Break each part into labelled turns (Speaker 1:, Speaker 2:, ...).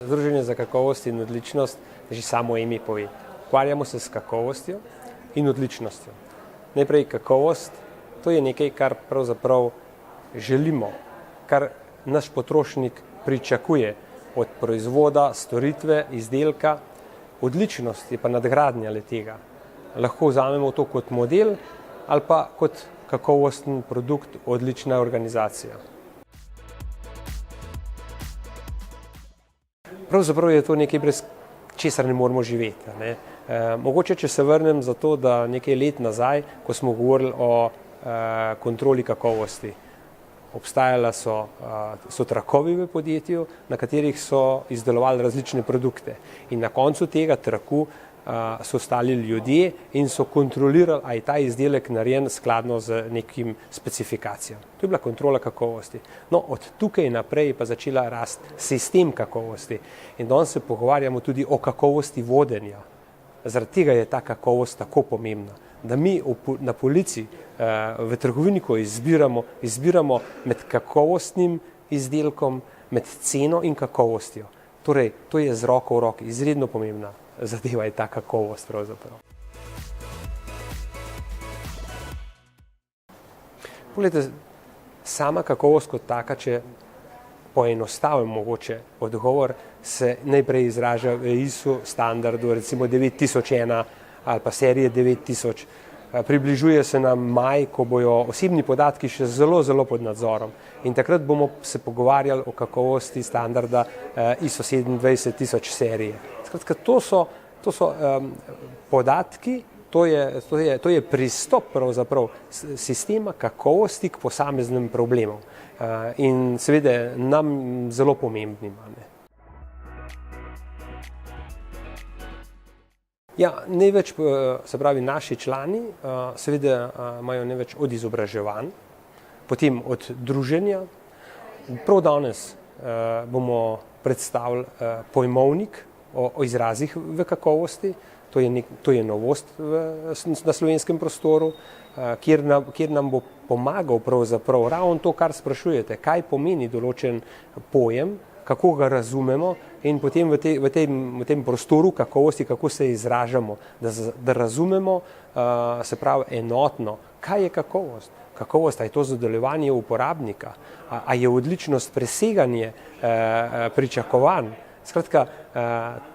Speaker 1: Združenje za kakovost in odličnost že samo ime pove. Ukvarjamo se s kakovostjo in odličnostjo. Najprej kakovost, to je nekaj, kar pravzaprav želimo, kar naš potrošnik pričakuje od proizvoda, storitve, izdelka. Odličnost je pa nadgradnja le-tega. Lahko vzamemo to kot model ali pa kot kakovosten produkt, odlična organizacija. Pravzaprav je to nekaj, brez česar ne moremo živeti. Ne? Mogoče, če se vrnem za to, da nekaj let nazaj, ko smo govorili o kontroli kakovosti, obstajala so trakovi v podjetju, na katerih so izdelovali različne produkte. In na koncu tega traku so stali ljudje in so kontrolirali, a je ta izdelek narejen skladno z nekim specifikacijam. To je bila kontrola kakovosti. No, od tukaj naprej je pa začela rasti sistem kakovosti. In danes se pogovarjamo tudi o kakovosti vodenja. Zaradi tega je ta kakovost tako pomembna, da mi na polici v trgovini, ko izbiramo med kakovostnim izdelkom, med ceno in kakovostjo. Torej, to je z roko v roki, izredno pomembna zadeva je ta kakovost pravzaprav. Poglejte, sama kakovost kot taka, če poenostavim mogoče odgovor, se najprej izraža v ISO standardu, recimo 9001 ali pa serije 9000. Približuje se nam maj, ko bojo osebni podatki še zelo pod nadzorom. In takrat bomo se pogovarjali o kakovosti standarda ISO 27000 serije. Skratka, to so podatki, to je pristop pravzaprav sistema kakovosti k posameznim problemom. In seveda nam zelo pomembnim. Ja, največ, se pravi, naši člani seveda imajo največ od izobraževanj, potem od druženja. Prav danes bomo predstavili pojmovnik o izrazih v kakovosti, to je novost na slovenskem prostoru, kjer nam bo pomagal pravzaprav ravno to, kar sprašujete, kaj pomeni določen pojem, kako ga razumemo in potem v tem prostoru kakovosti, kako se izražamo, da razumemo, se pravi, enotno, kaj je kakovost. Kakovost, a je to zadovoljevanje uporabnika, a je odličnost preseganje pričakovanj. Skratka,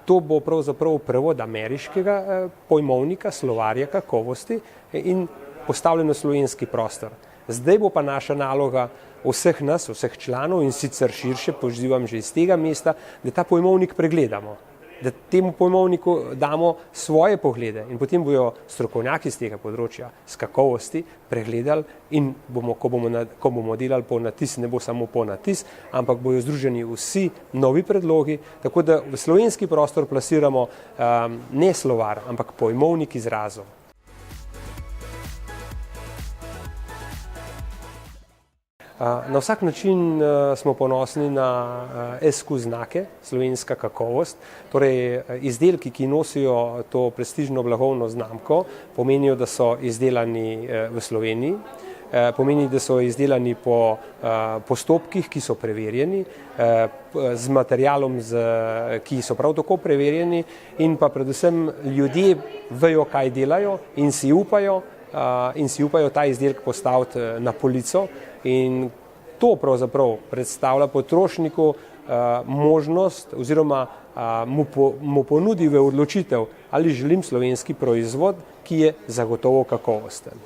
Speaker 1: to bo pravzaprav prevod ameriškega pojmovnika, slovarja kakovosti in postavljeno slovenski prostor. Zdaj bo pa naša naloga vseh nas, vseh članov in sicer širše, pozivam že iz tega mesta, da ta pojmovnik pregledamo, da temu pojmovniku damo svoje poglede in potem bojo strokovnjaki z tega področja z kakovosti pregledali in ko bomo delali ponatis, ne bo samo ponatis, ampak bojo združeni vsi novi predlogi, tako da v slovenski prostor plasiramo ne slovar, ampak pojmovnik izrazov. Na vsak način smo ponosni na SQ znake, slovenska kakovost, torej izdelki, ki nosijo to prestižno blagovno znamko, pomenijo, da so izdelani v Sloveniji, pomeni, da so izdelani po postopkih, ki so preverjeni, z materialom, ki so prav tako preverjeni in pa predvsem ljudje vejo, kaj delajo in si upajo ta izdelek postaviti na polico. In to pravzaprav predstavlja potrošniku možnost oziroma mu ponudi v odločitev, ali želim slovenski proizvod, ki je zagotovo kakovosten.